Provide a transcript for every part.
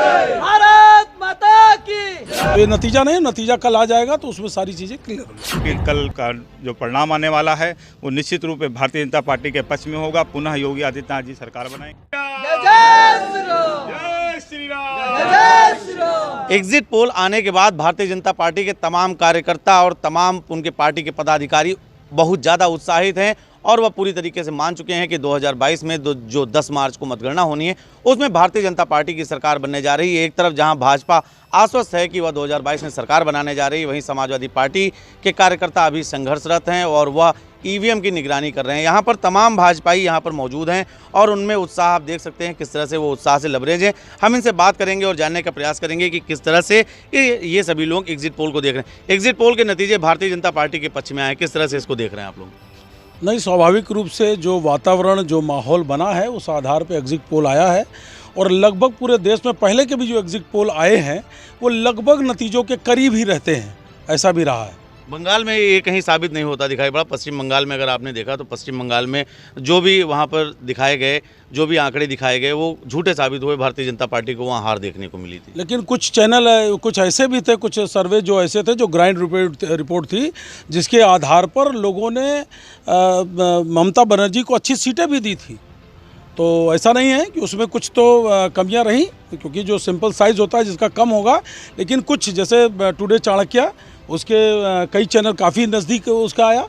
भारत माता की। तो ये नतीजा नहीं, नतीजा कल आ जाएगा तो उसमें सारी चीज़ें क्लियर होंगी। कल का जो परिणाम आने वाला है वो निश्चित रूप से भारतीय जनता पार्टी के पक्ष में होगा। पुनः योगी आदित्यनाथ जी सरकार बनाएंगे। जय श्री राम, जय श्री राम। एग्जिट पोल आने के बाद भारतीय जनता पार्टी के तमाम कार्यकर्ता और तमाम उनके पार्टी के पदाधिकारी बहुत ज़्यादा उत्साहित हैं और वह पूरी तरीके से मान चुके हैं कि 2022 में जो 10 मार्च को मतगणना होनी है उसमें भारतीय जनता पार्टी की सरकार बनने जा रही है। एक तरफ जहां भाजपा आश्वस्त है कि वह 2022 में सरकार बनाने जा रही है, वहीं समाजवादी पार्टी के कार्यकर्ता अभी संघर्षरत हैं और वह ईवीएम की निगरानी कर रहे हैं। यहाँ पर तमाम भाजपाई यहाँ पर मौजूद हैं और उनमें उत्साह आप देख सकते हैं किस तरह से वो उत्साह से लबरेज हैं। हम इनसे बात करेंगे और जानने का प्रयास करेंगे कि किस तरह से ये सभी लोग एग्जिट पोल को देख रहे हैं। एग्जिट पोल के नतीजे भारतीय जनता पार्टी के पक्ष में आए, किस तरह से इसको देख रहे हैं आप लोग? नहीं, स्वाभाविक रूप से जो वातावरण, जो माहौल बना है उस आधार पे एग्जिट पोल आया है और लगभग पूरे देश में पहले के भी जो एग्जिट पोल आए हैं वो लगभग नतीजों के करीब ही रहते हैं, ऐसा भी रहा है। बंगाल में ये कहीं साबित नहीं होता दिखाई पड़ा। पश्चिम बंगाल में अगर आपने देखा तो पश्चिम बंगाल में जो भी वहाँ पर दिखाए गए, जो भी आंकड़े दिखाए गए वो झूठे साबित हुए। भारतीय जनता पार्टी को वहाँ हार देखने को मिली थी। लेकिन कुछ चैनल, कुछ ऐसे भी थे, कुछ सर्वे जो ऐसे थे जो ग्राउंड रिपोर्ट थी जिसके आधार पर लोगों ने ममता बनर्जी को अच्छी सीटें भी दी थी। तो ऐसा नहीं है कि उसमें कुछ तो कमियां रहीं, क्योंकि जो सिंपल साइज़ होता है जिसका कम होगा, लेकिन कुछ जैसे टुडे चाणक्य उसके कई चैनल काफ़ी नज़दीक उसका आया।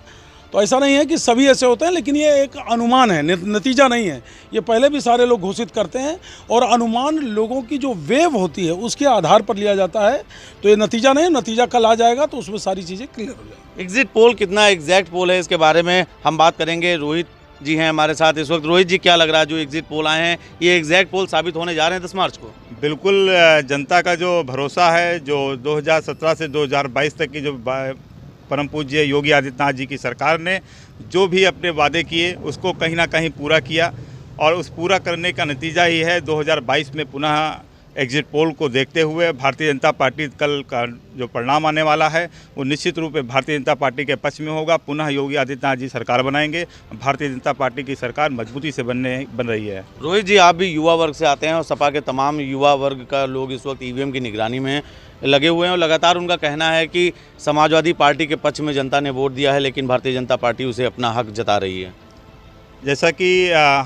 तो ऐसा नहीं है कि सभी ऐसे होते हैं, लेकिन ये एक अनुमान है, नतीजा नहीं है। ये पहले भी सारे लोग घोषित करते हैं और अनुमान लोगों की जो वेव होती है उसके आधार पर लिया जाता है। तो ये नतीजा नहीं, नतीजा कल आ जाएगा तो उसमें सारी चीज़ें क्लियर हो जाएंगी। एग्जिट पोल कितना एग्जैक्ट पोल है इसके बारे में हम बात करेंगे। रोहित जी हैं हमारे साथ इस वक्त। रोहित जी, क्या लग रहा है जो एग्जिट पोल आए हैं ये एग्जैक्ट पोल साबित होने जा रहे हैं 10 मार्च को? बिल्कुल, जनता का जो भरोसा है, जो 2017 से 2022 तक की जो परम पूज्य योगी आदित्यनाथ जी की सरकार ने जो भी अपने वादे किए उसको कहीं ना कहीं पूरा किया और उस पूरा करने का नतीजा ही है 2022 में पुनः एग्जिट पोल को देखते हुए भारतीय जनता पार्टी कल का जो परिणाम आने वाला है वो निश्चित रूप से भारतीय जनता पार्टी के पक्ष में होगा। पुनः योगी आदित्यनाथ जी सरकार बनाएंगे। भारतीय जनता पार्टी की सरकार मजबूती से बन रही है। रोहित जी, आप भी युवा वर्ग से आते हैं और सपा के तमाम युवा वर्ग का लोग इस वक्त ईवीएम की निगरानी में लगे हुए हैं और लगातार उनका कहना है कि समाजवादी पार्टी के पक्ष में जनता ने वोट दिया है, लेकिन भारतीय जनता पार्टी उसे अपना हक जता रही है। जैसा कि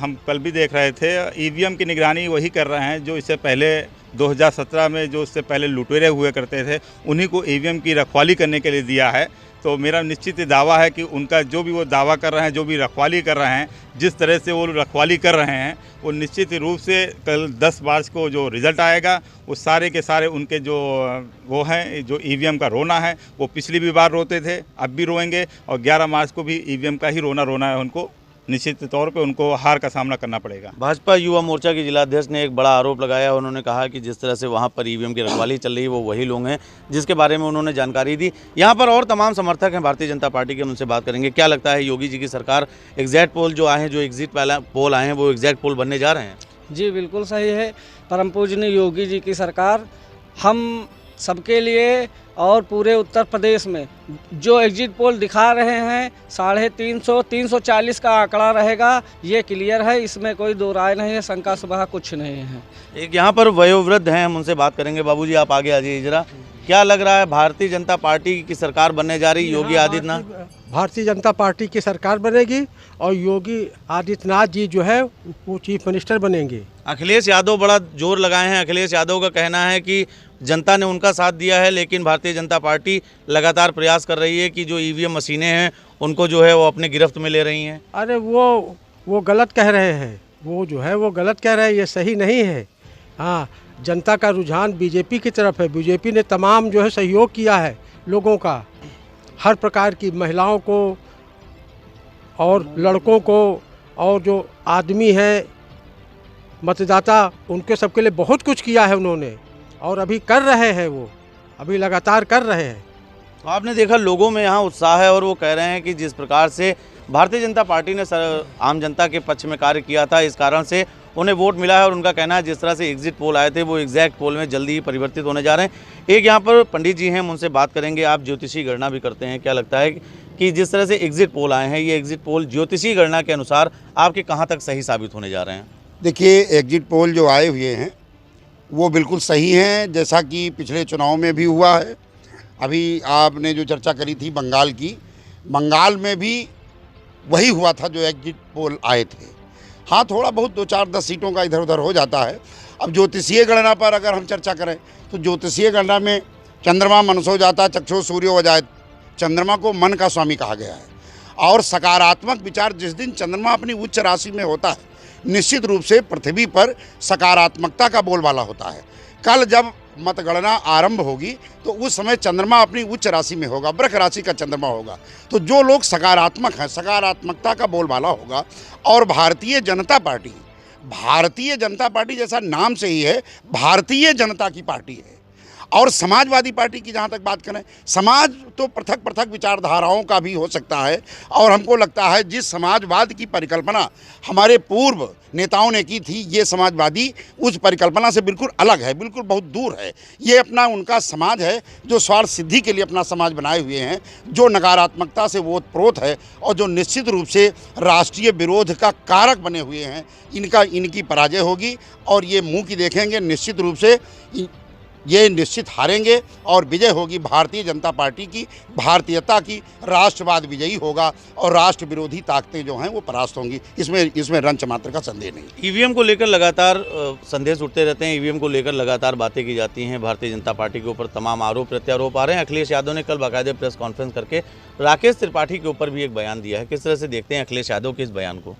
हम कल भी देख रहे थे, ईवीएम की निगरानी वही कर रहे हैं जो इससे पहले 2017 में जो इससे पहले लुटेरे हुए करते थे, उन्हीं को ईवीएम की रखवाली करने के लिए दिया है। तो मेरा निश्चित दावा है कि उनका जो भी वो दावा कर रहे हैं, जो भी रखवाली कर रहे हैं, जिस तरह से वो रखवाली कर रहे हैं, वो निश्चित रूप से कल 10 मार्च को जो रिज़ल्ट आएगा वो सारे के सारे उनके जो वो हैं, जो ईवीएम का रोना है वो पिछली भी बार रोते थे, अब भी रोएंगे और 11 मार्च को भी ईवीएम का ही रोना है। उनको निश्चित तौर पे उनको हार का सामना करना पड़ेगा। भाजपा युवा मोर्चा के जिलाध्यक्ष ने एक बड़ा आरोप लगाया। उन्होंने कहा कि जिस तरह से वहां पर ईवीएम की रखवाली चल रही है वो वही लोग हैं जिसके बारे में उन्होंने जानकारी दी। यहां पर और तमाम समर्थक हैं भारतीय जनता पार्टी के, उनसे बात करेंगे। क्या लगता है योगी जी की सरकार एग्जैक्ट पोल जो आए हैं, जो एग्जिट पोल आए हैं, वो एग्जैक्ट पोल बनने जा रहे हैं? जी बिल्कुल सही है। परम पूजनीय योगी जी की सरकार हम सबके लिए और पूरे उत्तर प्रदेश में जो एग्जिट पोल दिखा रहे हैं 350 340 का आंकड़ा रहेगा, ये क्लियर है, इसमें कोई दो राय नहीं है, शंका सुबह कुछ नहीं है। एक यहाँ पर वयोवृद्ध हैं, हम उनसे बात करेंगे। बाबूजी, आप आगे आ जाइए जरा। क्या लग रहा है भारतीय जनता पार्टी की सरकार बनने जा रही योगी आदित्यनाथ? भारतीय जनता पार्टी की सरकार बनेगी और योगी आदित्यनाथ जी जो है वो चीफ मिनिस्टर बनेंगे। अखिलेश यादव बड़ा जोर लगाए हैं। अखिलेश यादव का कहना है कि जनता ने उनका साथ दिया है, लेकिन भारतीय जनता पार्टी लगातार प्रयास कर रही है कि जो ईवीएम मशीनें हैं उनको जो है वो अपने गिरफ्त में ले रही हैं। अरे वो गलत कह रहे हैं, वो जो है वो गलत कह रहे हैं, ये सही नहीं है। हाँ, जनता का रुझान बीजेपी की तरफ है। बीजेपी ने तमाम जो है सहयोग किया है लोगों का, हर प्रकार की महिलाओं को और लड़कों को, और जो आदमी है मतदाता, उनके सबके लिए बहुत कुछ किया है उन्होंने और अभी कर रहे हैं, वो अभी लगातार कर रहे हैं। तो आपने देखा लोगों में यहाँ उत्साह है और वो कह रहे हैं कि जिस प्रकार से भारतीय जनता पार्टी ने आम जनता के पक्ष में कार्य किया था, इस कारण से उन्हें वोट मिला है और उनका कहना है जिस तरह से एग्जिट पोल आए थे वो एग्जैक्ट पोल में जल्दी ही परिवर्तित होने जा रहे हैं। एक यहाँ पर पंडित जी हैं, हम उनसे बात करेंगे। आप ज्योतिषी गणना भी करते हैं, क्या लगता है कि जिस तरह से एग्जिट पोल आए हैं, ये एग्जिट पोल ज्योतिषी गणना के अनुसार आपके कहाँ तक सही साबित होने जा रहे हैं? देखिए, एग्जिट पोल जो आए हुए हैं वो बिल्कुल सही हैं, जैसा कि पिछले चुनाव में भी हुआ है। अभी आपने जो चर्चा करी थी बंगाल की, बंगाल में भी वही हुआ था जो एग्जिट पोल आए थे। हाँ, थोड़ा बहुत 2-4-10 सीटों का इधर उधर हो जाता है। अब ज्योतिषीय गणना पर अगर हम चर्चा करें तो ज्योतिषीय गणना में चंद्रमा मनसो जाता चक्षु सूर्यो वजायत, चंद्रमा को मन का स्वामी कहा गया है। और सकारात्मक विचार जिस दिन चंद्रमा अपनी उच्च राशि में होता है, निश्चित रूप से पृथ्वी पर सकारात्मकता का बोलबाला होता है। कल जब मतगणना आरंभ होगी तो उस समय चंद्रमा अपनी उच्च राशि में होगा, वृष राशि का चंद्रमा होगा। तो जो लोग सकारात्मक हैं, सकारात्मकता का बोलबाला होगा। और भारतीय जनता पार्टी जैसा नाम से ही है, भारतीय जनता की पार्टी है। और समाजवादी पार्टी की जहाँ तक बात करें, समाज तो पृथक पृथक विचारधाराओं का भी हो सकता है। और हमको लगता है जिस समाजवाद की परिकल्पना हमारे पूर्व नेताओं ने की थी, ये समाजवादी उस परिकल्पना से बिल्कुल अलग है, बिल्कुल बहुत दूर है। ये अपना उनका समाज है जो स्वार्थ सिद्धि के लिए अपना समाज बनाए हुए हैं, जो नकारात्मकता से ओतप्रोत है और जो निश्चित रूप से राष्ट्रीय विरोध का कारक बने हुए हैं। इनकी पराजय होगी और ये मुँह की देखेंगे, निश्चित रूप से ये निश्चित हारेंगे और विजय होगी भारतीय जनता पार्टी की, भारतीयता की। राष्ट्रवाद विजयी होगा और राष्ट्र विरोधी ताकतें जो हैं वो परास्त होंगी। इसमें रंच मात्र का संदेह नहीं। ईवीएम को लेकर लगातार संदेश उठते रहते हैं, ईवीएम को लेकर लगातार बातें की जाती हैं। भारतीय जनता पार्टी के ऊपर तमाम आरोप प्रत्यारोप आ रहे हैं। अखिलेश यादव ने कल बाकायदे प्रेस कॉन्फ्रेंस करके राकेश त्रिपाठी के ऊपर भी एक बयान दिया है। किस तरह से देखते हैं अखिलेश यादव के इस बयान को?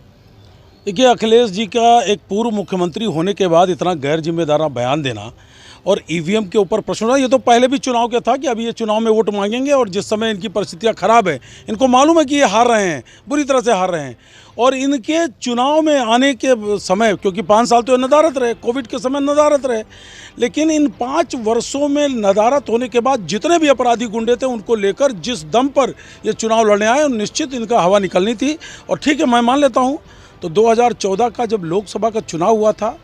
देखिए, अखिलेश जी का एक पूर्व मुख्यमंत्री होने के बाद इतना गैर जिम्मेदाराना बयान देना और ईवीएम के ऊपर प्रश्न उठाना, ये तो पहले भी चुनाव के था कि अभी ये चुनाव में वोट मांगेंगे और जिस समय इनकी परिस्थितियां खराब है, इनको मालूम है कि ये हार रहे हैं, बुरी तरह से हार रहे हैं। और इनके चुनाव में आने के समय, क्योंकि 5 साल तो ये नदारत रहे, कोविड के समय नदारत रहे, लेकिन इन 5 वर्षों में नदारत होने के बाद जितने भी अपराधी गुंडे थे उनको लेकर जिस दम पर ये चुनाव लड़ने आए, निश्चित इनका हवा निकलनी थी। और ठीक है, मैं मान लेता हूँ, तो 2014 का जब लोकसभा का चुनाव हुआ था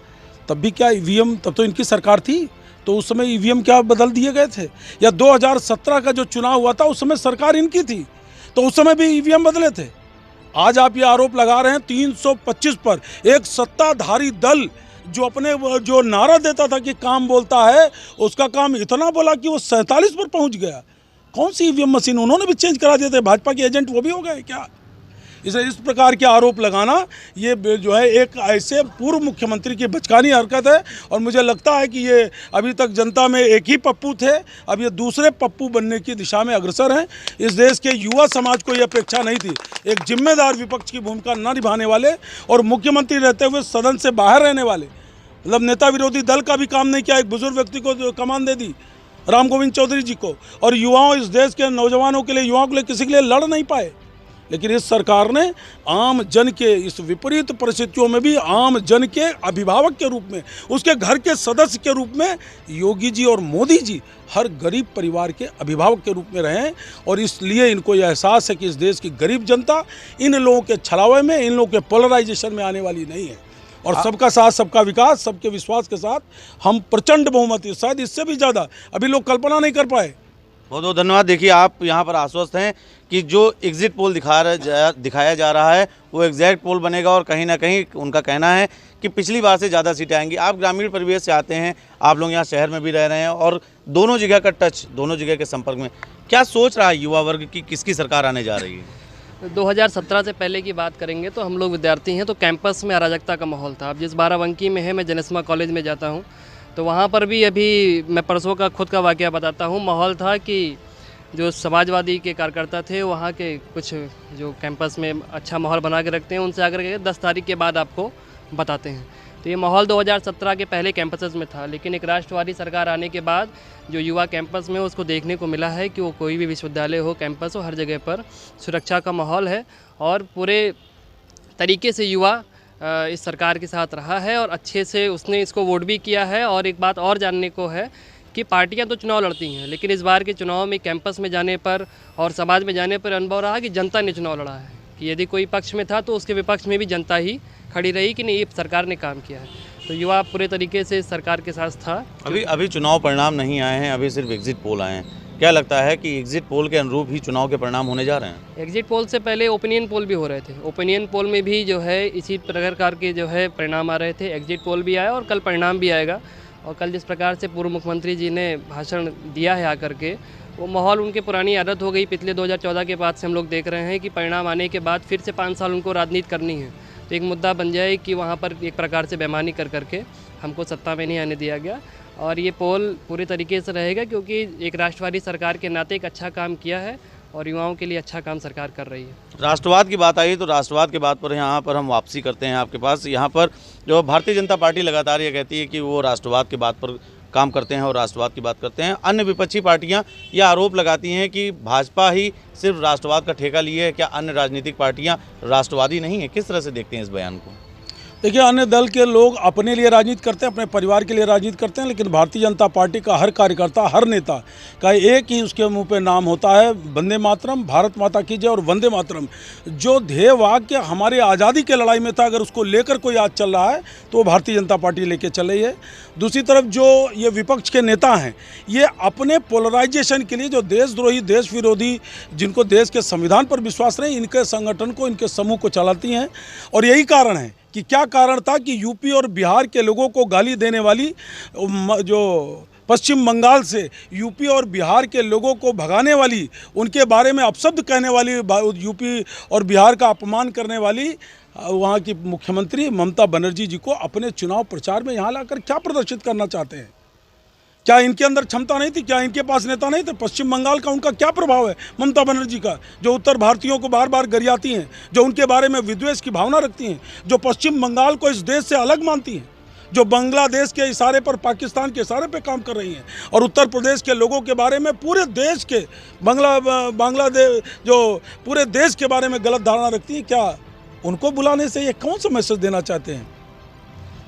तब भी क्या ईवीएम, तब तो इनकी सरकार थी, तो उस समय ईवीएम क्या बदल दिए गए थे? या 2017 का जो चुनाव हुआ था उस समय सरकार इनकी थी, तो उस समय भी ईवीएम बदले थे। आज आप ये आरोप लगा रहे हैं 325 पर, एक सत्ताधारी दल जो नारा देता था कि काम बोलता है, उसका काम इतना बोला कि वो 47 पर पहुंच गया। कौन सी ईवीएम मशीन उन्होंने भी चेंज करा दिए थे? भाजपा के एजेंट वो भी हो गए क्या? इस प्रकार के आरोप लगाना ये जो है एक ऐसे पूर्व मुख्यमंत्री की बचकानी हरकत है। और मुझे लगता है कि ये अभी तक जनता में एक ही पप्पू थे, अब ये दूसरे पप्पू बनने की दिशा में अग्रसर हैं। इस देश के युवा समाज को ये अपेक्षा नहीं थी, एक जिम्मेदार विपक्ष की भूमिका न निभाने वाले और मुख्यमंत्री रहते हुए सदन से बाहर रहने वाले, मतलब नेता विरोधी दल का भी काम नहीं किया, एक बुजुर्ग व्यक्ति को कमान दे दी, राम गोविंद चौधरी जी को। और युवाओं, इस देश के नौजवानों के लिए, युवाओं के लिए किसी के लिए लड़ नहीं पाए। लेकिन इस सरकार ने आम जन के इस विपरीत परिस्थितियों में भी आम जन के अभिभावक के रूप में, उसके घर के सदस्य के रूप में योगी जी और मोदी जी हर गरीब परिवार के अभिभावक के रूप में रहे। और इसलिए इनको यह एहसास है कि इस देश की गरीब जनता इन लोगों के छलावे में, इन लोगों के पोलराइजेशन में आने वाली नहीं है। और सबका साथ सबका विकास, सबके विश्वास के साथ हम प्रचंड बहुमत, शायद इससे भी ज़्यादा अभी लोग कल्पना नहीं कर पाए। बहुत बहुत धन्यवाद। देखिए, आप यहाँ पर आश्वस्त हैं कि जो एग्जिट पोल दिखाया जा रहा है वो एग्जैक्ट पोल बनेगा और कहीं ना कहीं उनका कहना है कि पिछली बार से ज़्यादा सीटें आएंगी। आप ग्रामीण परिवेश से आते हैं, आप लोग यहाँ शहर में भी रह रहे हैं और दोनों जगह का टच, दोनों जगह के संपर्क में, क्या सोच रहा है युवा वर्ग की किसकी सरकार आने जा रही है? 2017 से पहले की बात करेंगे तो हम लोग विद्यार्थी हैं, तो कैंपस में अराजकता का माहौल था। अब जिस बाराबंकी में है, मैं जनस्मा कॉलेज में जाता हूँ, तो वहाँ पर भी अभी मैं परसों का खुद का वाक़या बताता हूँ। माहौल था कि जो समाजवादी के कार्यकर्ता थे, वहाँ के कुछ जो कैंपस में अच्छा माहौल बना के रखते हैं, उनसे आकर के 10 तारीख के बाद आपको बताते हैं। तो ये माहौल 2017 के पहले कैंपसेस में था, लेकिन एक राष्ट्रवादी सरकार आने के बाद जो युवा कैंपस में, उसको देखने को मिला है कि वो कोई भी विश्वविद्यालय हो, कैंपस हो, हर जगह पर सुरक्षा का माहौल है और पूरे तरीके से युवा इस सरकार के साथ रहा है और अच्छे से उसने इसको वोट भी किया है। और एक बात और जानने को है कि पार्टियां तो चुनाव लड़ती हैं, लेकिन इस बार के चुनाव में कैंपस में जाने पर और समाज में जाने पर अनुभव रहा कि जनता ने चुनाव लड़ा है, कि यदि कोई पक्ष में था तो उसके विपक्ष में भी जनता ही खड़ी रही कि नहीं, ये सरकार ने काम किया है। तो युवा पूरे तरीके से सरकार के साथ था। अभी चुनाव परिणाम नहीं आए हैं, अभी सिर्फ एग्जिट पोल आए हैं। क्या लगता है कि एग्जिट पोल के अनुरूप ही चुनाव के परिणाम होने जा रहे हैं? एग्जिट पोल से पहले ओपिनियन पोल भी हो रहे थे, ओपिनियन पोल में भी जो है इसी प्रकार के जो है परिणाम आ रहे थे। एग्जिट पोल भी आया और कल परिणाम भी आएगा और कल जिस प्रकार से पूर्व मुख्यमंत्री जी ने भाषण दिया है आकर के, वो माहौल उनके पुरानी आदत हो गई। पिछले 2014 के बाद से हम लोग देख रहे हैं कि परिणाम आने के बाद फिर से 5 साल उनको राजनीति करनी है, तो एक मुद्दा बन जाए कि वहाँ पर एक प्रकार से बेईमानी कर करके हमको सत्ता में नहीं आने दिया गया। और ये पोल पूरे तरीके से रहेगा क्योंकि एक राष्ट्रवादी सरकार के नाते एक अच्छा काम किया है और युवाओं के लिए अच्छा काम सरकार कर रही है। राष्ट्रवाद की बात आई तो राष्ट्रवाद के बात पर यहाँ पर हम वापसी करते हैं आपके पास। यहाँ पर जो भारतीय जनता पार्टी लगातार ये कहती है कि वो राष्ट्रवाद की बात पर काम करते हैं और राष्ट्रवाद की बात करते हैं। अन्य विपक्षी पार्टियाँ यह आरोप लगाती हैं कि भाजपा ही सिर्फ राष्ट्रवाद का ठेका लिए है, क्या अन्य राजनीतिक पार्टियाँ राष्ट्रवादी नहीं है? किस तरह से देखते हैं इस बयान को? देखिए, अन्य दल के लोग अपने लिए राजनीति करते हैं, अपने परिवार के लिए राजनीति करते हैं, लेकिन भारतीय जनता पार्टी का हर कार्यकर्ता, हर नेता का एक ही उसके मुंह पे नाम होता है, वंदे मातरम, भारत माता की जय और वंदे मातरम। जो ध्येय वाक्य हमारे आज़ादी के लड़ाई में था, अगर उसको लेकर कोई आज चल रहा है तो वो भारतीय जनता पार्टी लेके चल रही है। दूसरी तरफ जो ये विपक्ष के नेता हैं, ये अपने पोलराइजेशन के लिए जो देशद्रोही, देश विरोधी, जिनको देश के संविधान पर विश्वास नहीं, इनके संगठन को, इनके समूह को चलाती हैं। और यही कारण है कि क्या कारण था कि यूपी और बिहार के लोगों को गाली देने वाली, जो पश्चिम बंगाल से यूपी और बिहार के लोगों को भगाने वाली, उनके बारे में अपशब्द कहने वाली, यूपी और बिहार का अपमान करने वाली वहाँ की मुख्यमंत्री ममता बनर्जी जी को अपने चुनाव प्रचार में यहाँ लाकर क्या प्रदर्शित करना चाहते हैं? क्या इनके अंदर क्षमता नहीं थी? क्या इनके पास नेता नहीं थे? पश्चिम बंगाल का उनका क्या प्रभाव है ममता बनर्जी का, जो उत्तर भारतीयों को बार बार गरियाती हैं, जो उनके बारे में विद्वेष की भावना रखती हैं, जो पश्चिम बंगाल को इस देश से अलग मानती हैं, जो बांग्लादेश के इशारे पर, पाकिस्तान के इशारे पर काम कर रही हैं, और उत्तर प्रदेश के लोगों के बारे में, पूरे देश के बांग्लादेश जो पूरे देश के बारे में गलत धारणा रखती हैं, क्या उनको बुलाने से ये कौन सा मैसेज देना चाहते हैं?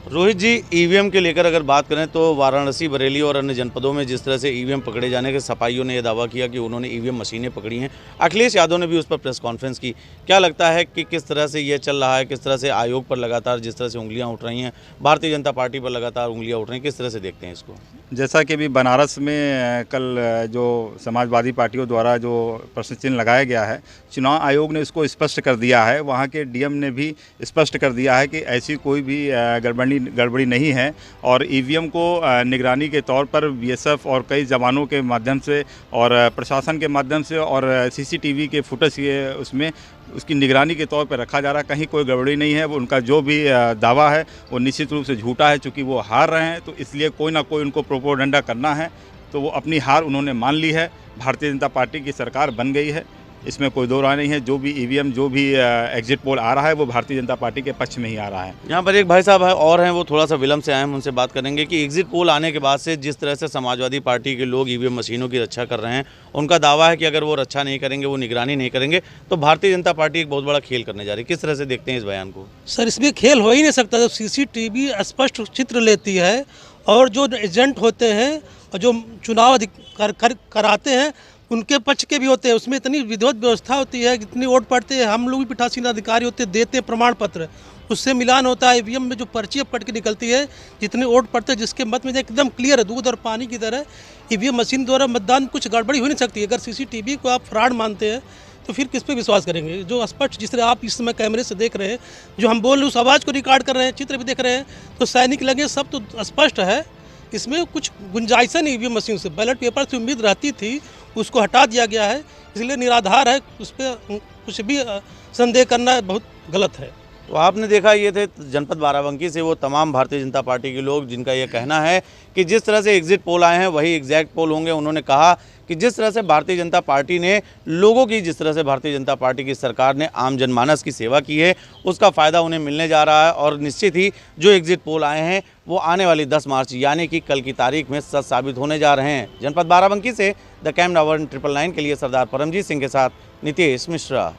रोहित जी, ईवीएम के लेकर अगर बात करें तो वाराणसी, बरेली और अन्य जनपदों में जिस तरह से ईवीएम पकड़े जाने के सपाइयों ने यह दावा किया कि उन्होंने ईवीएम मशीनें पकड़ी हैं। अखिलेश यादव ने भी उस पर प्रेस कॉन्फ्रेंस की। क्या लगता है कि किस तरह से ये चल रहा है, किस तरह से आयोग पर लगातार जिस तरह से उंगलियां उठ रही हैं, भारतीय जनता पार्टी पर लगातार उंगलियां उठ रही हैं, किस तरह से देखते हैं इसको? जैसा कि अभी बनारस में कल जो समाजवादी पार्टियों द्वारा जो प्रश्न चिन्ह लगाया गया है, चुनाव आयोग ने इसको स्पष्ट कर दिया है, वहाँ के डीएम ने भी स्पष्ट कर दिया है कि ऐसी कोई भी गड़बड़ी नहीं है। और ईवीएम को निगरानी के तौर पर बीएसएफ और कई जवानों के माध्यम से और प्रशासन के माध्यम से और सीसीटीवी के फुटेज के उसमें उसकी निगरानी के तौर पर रखा जा रहा है। कहीं कोई गड़बड़ी नहीं है। वो उनका जो भी दावा है वो निश्चित रूप से झूठा है, चूँकि वो हार रहे हैं, तो इसलिए कोई ना कोई उनको प्रोपोगंडा करना है। तो वो अपनी हार उन्होंने मान ली है। भारतीय जनता पार्टी की सरकार बन गई है, इसमें कोई दो राय नहीं है। जो भी ईवीएम, जो भी एग्जिट पोल आ रहा है वो भारतीय जनता पार्टी के पक्ष में ही आ रहा है। यहाँ पर एक भाई साहब है और हैं, वो थोड़ा सा विलम्ब से आए, हम उनसे बात करेंगे कि एग्जिट पोल आने के बाद से जिस तरह से समाजवादी पार्टी के लोग ईवीएम मशीनों की रक्षा कर रहे हैं, उनका दावा है कि अगर वो रक्षा नहीं करेंगे, वो निगरानी नहीं करेंगे, तो भारतीय जनता पार्टी एक बहुत बड़ा खेल करने जा रही है। किस तरह से देखते हैं इस बयान को? सर, इसमें खेल हो ही नहीं सकता जब सीसीटीवी स्पष्ट चित्र लेती है और जो एजेंट होते हैं और जो चुनाव कराते हैं उनके पक्ष के भी होते हैं। उसमें इतनी विधिवत व्यवस्था होती है, इतनी वोट पड़ते हैं, हम लोग भी पीठासीन अधिकारी होते देते हैं प्रमाण पत्र, उससे मिलान होता है। ईवीएम में जो पर्ची पट के निकलती है, जितने वोट पड़ते हैं, जिसके मत में एकदम क्लियर है, दूध और पानी की तरह। ईवीएम मशीन द्वारा मतदान कुछ गड़बड़ी हो नहीं सकती। अगर सीसीटीवी को आप फ्रॉड मानते हैं तो फिर किस पे विश्वास करेंगे? जो स्पष्ट, जिस तरह आप इस समय कैमरे से देख रहे हैं, जो हम बोल रहे हैं उस आवाज़ को रिकॉर्ड कर रहे हैं, चित्र भी देख रहे हैं, तो सैनिक लगे, सब तो स्पष्ट है। इसमें कुछ गुंजाइश नहीं ईवीएम मशीन से। बैलेट पेपर से उम्मीद रहती थी, उसको हटा दिया गया है, इसलिए निराधार है। उस पर कुछ भी संदेह करना बहुत गलत है। तो आपने देखा, ये थे जनपद बाराबंकी से वो तमाम भारतीय जनता पार्टी के लोग जिनका ये कहना है कि जिस तरह से एग्जिट पोल आए हैं वही एग्जैक्ट पोल होंगे। उन्होंने कहा कि जिस तरह से भारतीय जनता पार्टी ने लोगों की, जिस तरह से भारतीय जनता पार्टी की सरकार ने आम जनमानस की सेवा की है, उसका फ़ायदा उन्हें मिलने जा रहा है। और निश्चित ही जो एग्जिट पोल आए हैं वो आने वाली 10 मार्च यानी कि कल की तारीख में सच साबित होने जा रहे हैं। जनपद बाराबंकी से द कैमरा 1 999 के लिए सरदार परमजीत सिंह के साथ नितेश मिश्रा।